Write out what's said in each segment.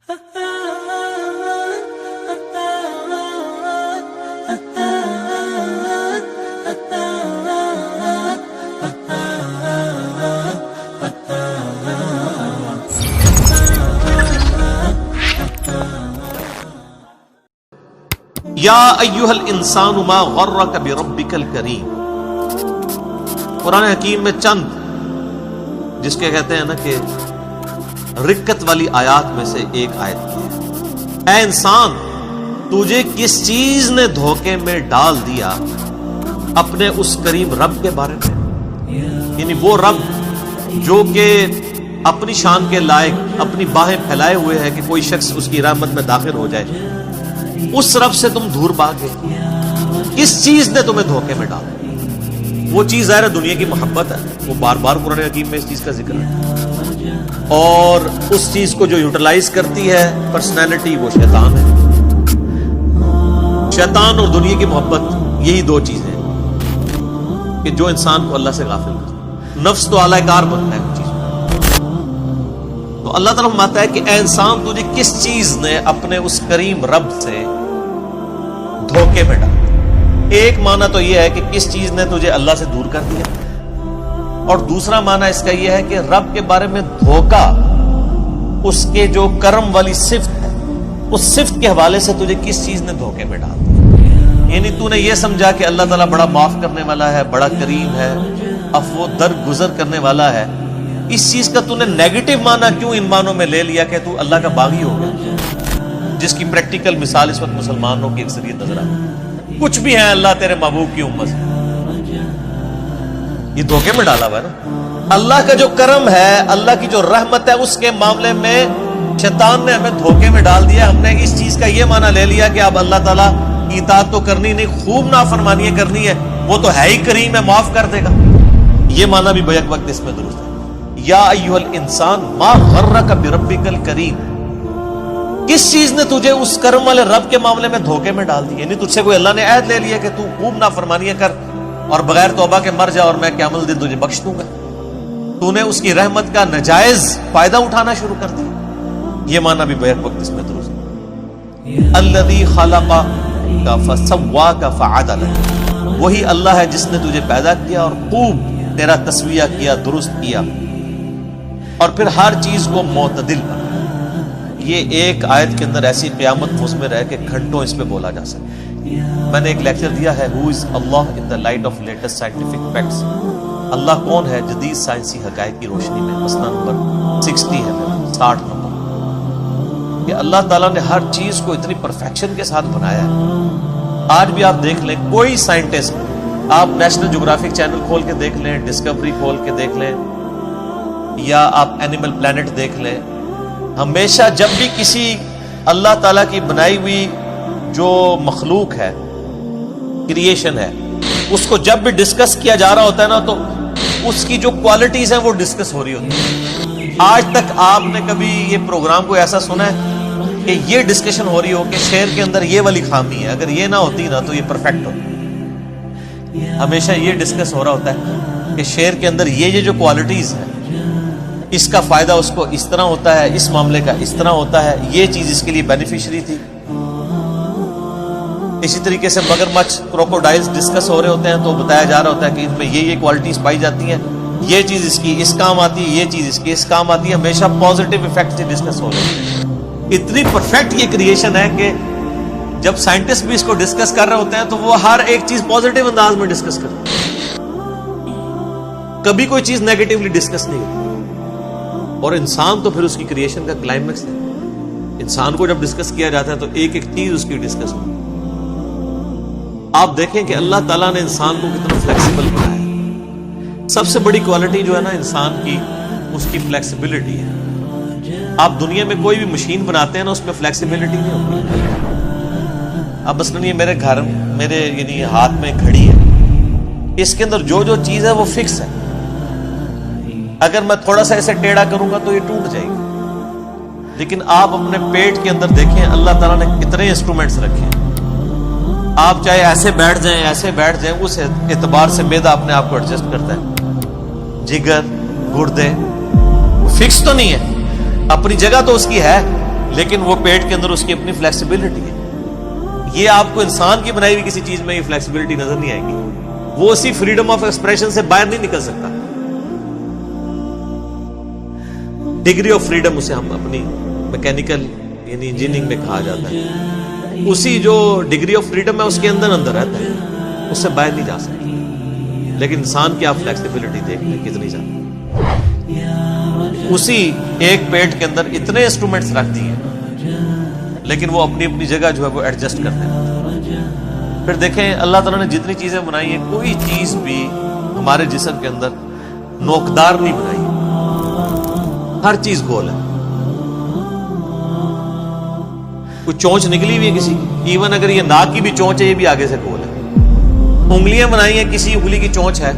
یا ایھا الانسان ما غرک بربک الکریم. قرآن حکیم میں چند جس کے کہتے ہیں نا کہ رکت والی آیات میں سے ایک آیت کی ہے. اے انسان، تجھے کس چیز نے دھوکے میں ڈال دیا اپنے اس کریم رب کے بارے میں؟ یعنی وہ رب جو کہ اپنی شان کے لائق اپنی باہیں پھیلائے ہوئے ہے کہ کوئی شخص اس کی رحمت میں داخل ہو جائے، اس رب سے تم دور بھاگے. کس چیز نے تمہیں دھوکے میں ڈالا؟ وہ چیز ظاہر دنیا کی محبت ہے، وہ بار بار قرآن حکیم میں اس چیز کا ذکر ہے، اور اس چیز کو جو یوٹیلائز کرتی ہے پرسنالٹی وہ شیطان ہے. شیطان اور دنیا کی محبت یہی دو چیزیں ہیں کہ جو انسان کو اللہ سے غافل کرتی. نفس تو اعلی کار بنتا ہے ان چیزوں. تو اللہ تعالیٰ فرماتا ہے کہ اے انسان، تجھے کس چیز نے اپنے اس کریم رب سے دھوکے میں ڈالا. ایک معنی تو یہ ہے کہ کس چیز نے تجھے اللہ سے دور کر دیا، اور دوسرا معنی اس کا یہ ہے کہ رب کے بارے میں دھوکا اس کے جو کرم والی صفت ہے اس صفت کے حوالے سے تجھے کس چیز نے دھوکے میں ڈال دیا. یعنی تو نے یہ سمجھا کہ اللہ تعالیٰ بڑا معاف کرنے والا ہے، بڑا کریم ہے، عفو درگزر کرنے والا ہے. اس چیز کا تو نے نیگیٹو معنی کیوں ان معنوں میں لے لیا کہ تو اللہ کا باغی ہو گیا، جس کی پریکٹیکل مثال اس وقت مسلمانوں کی اکثریت نظر آتی ہے. کچھ بھی ہیں اللہ تیرے محبوب کی امت سے. یہ دھوکے میں ڈالا ہوا ہے نا. اللہ کا جو کرم ہے، اللہ کی جو رحمت ہے، اس کے معاملے میں شیطان نے ہمیں دھوکے میں ڈال دیا. ہم نے اس چیز کا یہ معنی لے لیا کہ اب اللہ تعالیٰ کی اطاعت تو کرنی نہیں، خوب نافرمانی کرنی ہے، وہ تو ہے ہی کریم ہے، معاف کر دے گا. یہ معنی بھی بیک وقت اس میں درست ہے. یا ایھا الانسان ما غرک بربک الکریم. کس چیز نے تجھے اس کرم والے رب کے معاملے میں دھوکے میں ڈال دی؟ یعنی تجھ سے کوئی اللہ نے عہد لے لیا کہ تو خوب نافرمانیاں کر اور بغیر توبہ کے مر جا اور میں قیامت دن تجھے بخش دوں گا. تو نے اس کی رحمت کا ناجائز فائدہ اٹھانا شروع کر دیا. یہ معنی بھی بیک وقت اس میں درست ہے. الذی خلقک فسواک فعدلک. وہی اللہ ہے جس نے تجھے پیدا کیا اور خوب تیرا تسویہ کیا، درست کیا، اور پھر ہر چیز کو معتدل بنا. یہ ایک آیت کے اندر ایسی قیامت مضمر ہے کہ گھنٹوں اس پہ بولا جا سکے. میں نے ایک لیکچر دیا ہے Who is Allah in the light of latest scientific facts. اللہ کون ہے جدید سائنسی حقائق کی روشنی میں. مسئلہ نمبر 60 ہے، 60 نمبر. کہ اللہ تعالیٰ نے ہر چیز کو اتنی پرفیکشن کے ساتھ بنایا ہے. آج بھی آپ دیکھ لیں، کوئی سائنٹسٹ، آپ نیشنل جغرافک چینل کھول کے دیکھ لیں، ڈسکوری کھول کے دیکھ لیں، یا آپ اینیمل پلانٹ دیکھ لیں، ہمیشہ جب بھی کسی اللہ تعالیٰ کی بنائی ہوئی جو مخلوق ہے، کریشن ہے، اس کو جب بھی ڈسکس کیا جا رہا ہوتا ہے نا، تو اس کی جو کوالٹیز ہیں وہ ڈسکس ہو رہی ہوتی ہیں. آج تک آپ نے کبھی یہ پروگرام کو ایسا سنا ہے کہ یہ ڈسکشن ہو رہی ہو کہ شیر کے اندر یہ والی خامی ہے، اگر یہ نہ ہوتی نا تو یہ پرفیکٹ ہوتی. ہمیشہ یہ ڈسکس ہو رہا ہوتا ہے کہ شیر کے اندر یہ جو کوالٹیز ہیں، اس کا فائدہ اس کو اس طرح ہوتا ہے، اس معاملے کا اس طرح ہوتا ہے، یہ چیز اس کے لیے بینیفیشری تھی. اسی طریقے سے مگرمچھ، کروکوڈائلز ڈسکس ہو رہے ہوتے ہیں تو بتایا جا رہا ہوتا ہے کہ ان میں یہ کوالٹیز پائی جاتی ہیں، یہ چیز اس کی اس کام آتی ہے، یہ چیز اس کی اس کام آتی ہے. ہمیشہ پازیٹیو ایفیکٹ سے ڈسکس ہو رہے ہیں. اتنی پرفیکٹ یہ کریشن ہے کہ جب سائنٹسٹ بھی اس کو ڈسکس کر رہے ہوتے ہیں تو وہ ہر ایک چیز پازیٹیو انداز میں ڈسکس کرتے ہیں. کبھی کوئی چیز نیگیٹولی ڈسکس نہیں ہوتی. اور انسان تو پھر اس کی کریشن کا کلائمیکس ہے. انسان کو جب ڈسکس کیا جاتا ہے تو ایک ایک چیز اس کی ڈسکس ہوتی ہے. آپ دیکھیں کہ اللہ تعالیٰ نے انسان کو کتنا فلیکسیبل بنایا ہے. سب سے بڑی کوالٹی جو ہے نا انسان کی، اس کی فلیکسیبلٹی ہے. آپ دنیا میں کوئی بھی مشین بناتے ہیں نا، اس میں فلیکسیبلٹی نہیں ہوتی. اب مثلاً یہ میرے گھر، میرے یعنی ہاتھ میں گھڑی ہے، اس کے اندر جو جو چیز ہے وہ فکس ہے. اگر میں تھوڑا سا اسے ٹیڑھا کروں گا تو یہ ٹوٹ جائے گی. لیکن آپ اپنے پیٹ کے اندر دیکھیں اللہ تعالیٰ نے کتنے انسٹرومنٹس رکھے ہیں. آپ چاہے ایسے بیٹھ جائیں، ایسے بیٹھ جائیں، اس اعتبار سے معدہ اپنے آپ کو ایڈجسٹ کرتا ہے. جگر، گردے فکس تو نہیں ہے، اپنی جگہ تو اس کی ہے، لیکن وہ پیٹ کے اندر اس کی اپنی فلیکسیبلٹی ہے. یہ آپ کو انسان کی بنائی ہوئی کسی چیز میں یہ فلیکسیبلٹی نظر نہیں آئے گی. وہ اسی فریڈم آف ایکسپریشن سے باہر نہیں نکل سکتا. ڈگری آف فریڈم اسے ہم اپنی میکینیکل یعنی انجینئرنگ میں کہا جاتا ہے. اسی جو ڈگری آف فریڈم ہے اس کے اندر رہتا ہے, اس سے باہر نہیں جا سکتا. لیکن انسان کی آپ فلیکسیبلٹی دیکھ لیں کتنی زیادہ. اسی ایک پیٹ کے اندر اتنے انسٹرومنٹس رکھ دیے لیکن وہ اپنی اپنی جگہ جو ہے وہ ایڈجسٹ کرتے ہیں. پھر دیکھیں اللہ تعالیٰ نے جتنی چیزیں بنائی ہیں کوئی چیز بھی ہمارے جسم کے اندر نوکدار نہیں بنائی ہے. ہر چیز گول ہے. کوئی چونچ نکلی ہوئی ہے کسی کی, ایون اگر یہ ناک کی بھی چونچ ہے یہ بھی آگے سے گول ہے. انگلیاں بنائی ہیں, کسی انگلی کی چونچ ہے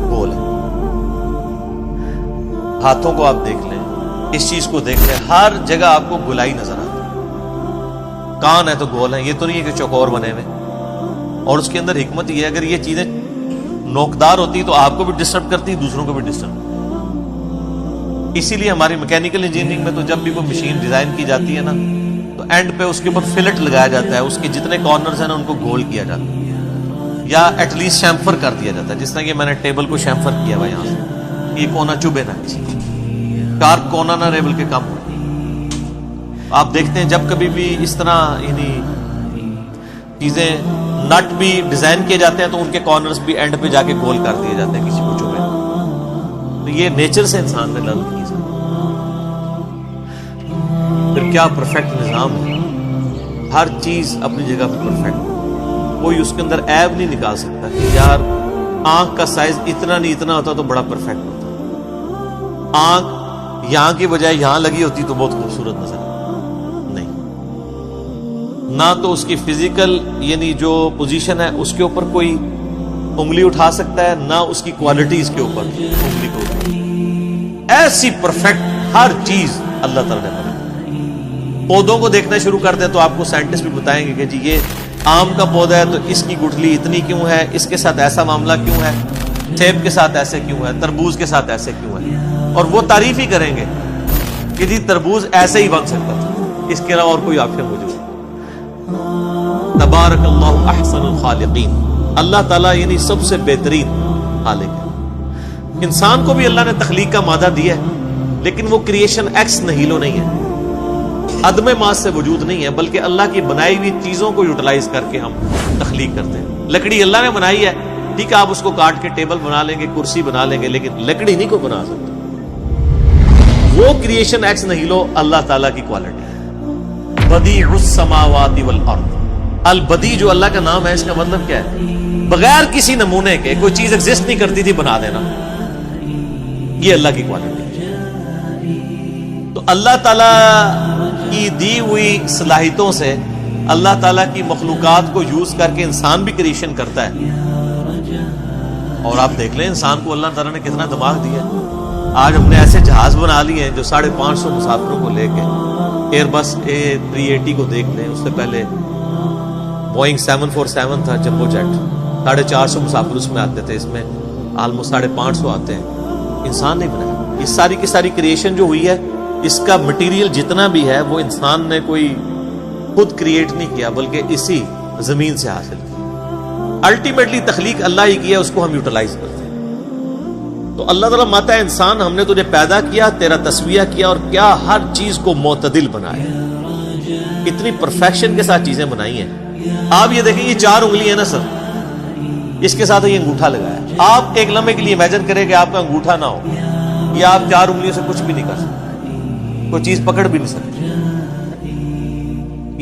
گول ہے. ہاتھوں کو آپ دیکھ لیں, اس چیز کو دیکھ لیں, ہر جگہ آپ کو گولائی نظر آتی ہے. کان ہے تو گول ہے, یہ تو نہیں ہے کہ چوکور بنے ہوئے. اور اس کے اندر حکمت یہ ہے اگر یہ چیزیں نوکدار ہوتی تو آپ کو بھی ڈسٹرب کرتی, دوسروں کو بھی ڈسٹرب. اسی لیے ہماری میکینیکل انجینئرنگ میں تو جب بھی کوئی مشین ڈیزائن کی جاتی ہے نا تو اینڈ پہ اس کے اوپر فلٹ لگایا جاتا ہے, اس کے جتنے کارنرز ہیں نا ان کو گول کیا جاتا ہے یا ایٹ لیسٹ شیمفر کر دیا جاتا ہے. جس طرح کہ میں نے ٹیبل کو شیمفر کیا ہوا یہاں سے, یہ کونا چبھے نہ کسی کارک کونا نہ رہے بلکہ کم. آپ دیکھتے ہیں جب کبھی بھی اس طرح یعنی چیزیں نٹ بھی ڈیزائن کیے جاتے ہیں تو ان کے کارنرز بھی اینڈ پہ جا کے گول کر دیے جاتے ہیں کسی کو چبھے. تو یہ نیچر سے انسان نے لرن کی. پھر کیا پرفیکٹ نظام ہے, ہر چیز اپنی جگہ پہ پرفیکٹ. کوئی اس کے اندر عیب نہیں نکال سکتا کہ یار آنکھ کا سائز اتنا نہیں اتنا ہوتا تو بڑا پرفیکٹ ہوتا. آنکھ یہاں کی بجائے یہاں لگی ہوتی تو بہت خوبصورت نظر نہیں. نہ تو اس کی فزیکل یعنی جو پوزیشن ہے اس کے اوپر کوئی انگلی اٹھا سکتا ہے, نہ اس کی کوالٹی اس کے اوپر انگلی کو اٹھا. ایسی پرفیکٹ ہر چیز اللہ تعالیٰ نے بنائی. پودوں کو دیکھنا شروع کرتے ہیں تو آپ کو سائنٹسٹ بھی بتائیں گے کہ جی یہ آم کا پودا ہے تو اس کی گٹھلی اتنی کیوں ہے, اس کے ساتھ ایسا معاملہ کیوں ہے, سیب کے ساتھ ایسے کیوں ہے, تربوز کے ساتھ ایسے کیوں ہے. اور وہ تعریف ہی کریں گے کہ جی تربوز ایسے ہی بن سکتا تھا, اس کے علاوہ اور کوئی آپشن موجود. تبارک اللہ احسن الخالقین. اللہ تعالیٰ یعنی سب سے بہترین خالق ہے. انسان کو بھی اللہ نے تخلیق کا مادہ دیا ہے لیکن وہ کریشن ایکس نہیلو نہیں ہے, عدم ماس سے وجود نہیں ہے, بلکہ اللہ کی بنائی ہوئی چیزوں کو یوٹیلائز کر کے ہم تخلیق کرتے ہیں. لکڑی اللہ نے بنائی ہے, ٹھیک ہے آپ اس کو کاٹ کے ٹیبل بنا لیں گے, کرسی بنا لیں گے, لیکن لکڑی نہیں کوئی بنا سکتا. وہ کریشن ایکس نہیلو اللہ تعالیٰ کی کوالٹی ہے. بدیع السماوات والارض. البدیع جو اللہ کا نام ہے اس کا مطلب کیا ہے؟ بغیر کسی نمونے کے کوئی چیز ایگزسٹ نہیں کرتی تھی بنا دینا, یہ اللہ کی کوالٹی ہے. تو اللہ تعالیٰ کی دی ہوئی صلاحیتوں سے اللہ تعالیٰ کی مخلوقات کو یوز کر کے انسان بھی کریشن کرتا ہے. اور آپ دیکھ لیں انسان کو اللہ تعالیٰ نے کتنا دماغ دیا. آج ہم نے ایسے جہاز بنا لیے ہیں جو 550 مسافروں کو لے کے, ایئر بس A380 کو دیکھ لیں, اس سے پہلے بوئنگ 747 تھا جمبو جیٹ, 450 مسافر اس میں آتے تھے, اس میں آلموسٹ 550 آتے ہیں. انسان نہیں بنایا. یہ ساری کی ساری کریشن جو ہوئی ہے اس کا مٹیریل جتنا بھی ہے وہ انسان نے کوئی خود کریٹ نہیں کیا بلکہ اسی زمین سے حاصل کیا. الٹیمیٹلی تخلیق اللہ ہی کیا, اس کو ہم یوٹیلائز کرتے ہیں. تو اللہ تعالیٰ ماتا ہے انسان ہم نے تجھے پیدا کیا, تیرا تسویہ کیا اور کیا ہر چیز کو معتدل بنایا. اتنی پرفیکشن کے ساتھ چیزیں بنائی ہیں. آپ یہ دیکھیں یہ 4 انگلی ہے نا سر, اس کے ساتھ یہ انگوٹھا لگایا. آپ ایک لمحے کے لیے امیجن کریں کہ آپ کا انگوٹھا نہ ہو, یا آپ 4 انگلیوں سے کچھ بھی نہیں کر سکتے, کوئی چیز پکڑ بھی نہیں سکتے.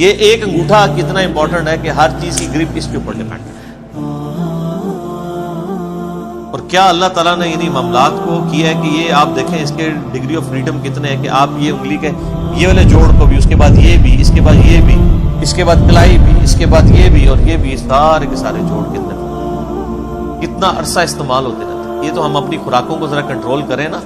یہ ایک انگوٹھا کتنا امپورٹنٹ ہے کہ ہر چیز کی گرپ اس کے اوپر ڈیپینڈ ہے. اور کیا اللہ تعالیٰ نے یعنی معاملات کو کیا ہے کہ یہ آپ دیکھیں اس کے ڈگری آف فریڈم کتنے ہیں کہ آپ یہ انگلی کے یہ والے جوڑ کو بھی, اس کے بعد یہ بھی, اس کے بعد یہ بھی, اس کے بعد کلائی بھی, اس کے بعد یہ بھی اور یہ بھی, سارے کے سارے جوڑ کتنا عرصہ استعمال ہوتے رہتے ہیں. یہ تو ہم اپنی خوراکوں کو ذرا کنٹرول کریں نا.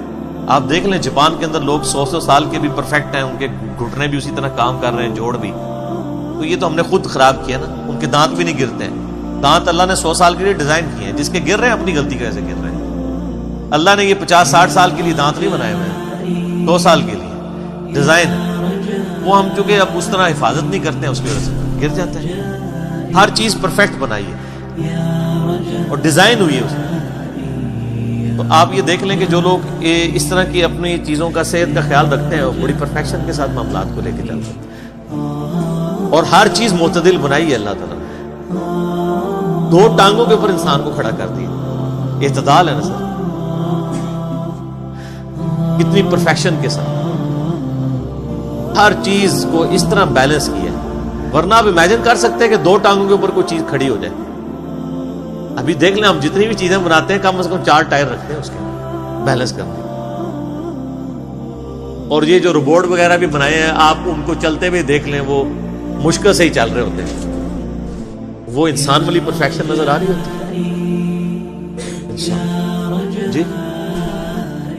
آپ دیکھ لیں جاپان کے اندر لوگ 100 سال کے بھی پرفیکٹ ہیں, ان کے گھٹنے بھی اسی طرح کام کر رہے ہیں, جوڑ بھی. تو یہ تو ہم نے خود خراب کیا نا. ان کے دانت بھی نہیں گرتے ہیں. دانت اللہ نے 100 سال کے لیے ڈیزائن کیے ہیں, جس کے گر رہے ہیں اپنی غلطی کی وجہ سے گر رہے ہیں. اللہ نے یہ 50-60 سال کے لیے دانت نہیں بنائے ہوئے ہیں, 2 سال کے لیے ڈیزائن. وہ ہم چونکہ اب اس طرح حفاظت نہیں کرتے ہیں، اس کی وجہ سے گر جاتا ہے۔ ہر چیز پرفیکٹ بنائی ہے اور ڈیزائن ہوئی ہے اس میں۔ تو آپ یہ دیکھ لیں کہ جو لوگ اس طرح کی اپنی چیزوں کا، صحت کا خیال رکھتے ہیں، وہ بڑی پرفیکشن کے ساتھ معاملات کو لے کے چلتے ہیں، اور ہر چیز معتدل بنائی ہے اللہ تعالیٰ نے۔ 2 ٹانگوں کے اوپر انسان کو کھڑا کر دیا، اعتدال ہے نا سر، کتنی پرفیکشن کے ساتھ ہر چیز کو اس طرح بیلنس کیا ہے۔ ورنہ آپ امیجن کر سکتے ہیں کہ 2 ٹانگوں کے اوپر کوئی چیز کھڑی ہو جائے؟ ابھی دیکھ لیں، ہم جتنی بھی چیزیں بناتے ہیں کم از کم 4 ٹائر رکھتے ہیں اس کے بیلنس کرنے۔ اور یہ جو روبوٹ وغیرہ بھی بنائے ہیں، آپ ان کو چلتے ہوئے دیکھ لیں، وہ مشکل سے ہی چل رہے ہوتے ہیں، وہ انسان والی پرفیکشن نظر آ رہی ہوتی ہے۔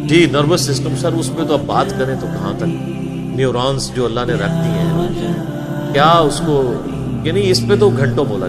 جی نروس سسٹم سر، اس پہ تو اب بات کریں تو کہاں تک، نیورونز جو اللہ نے رکھ دی ہیں، کیا اس کو، یعنی اس پہ تو گھنٹوں بولا۔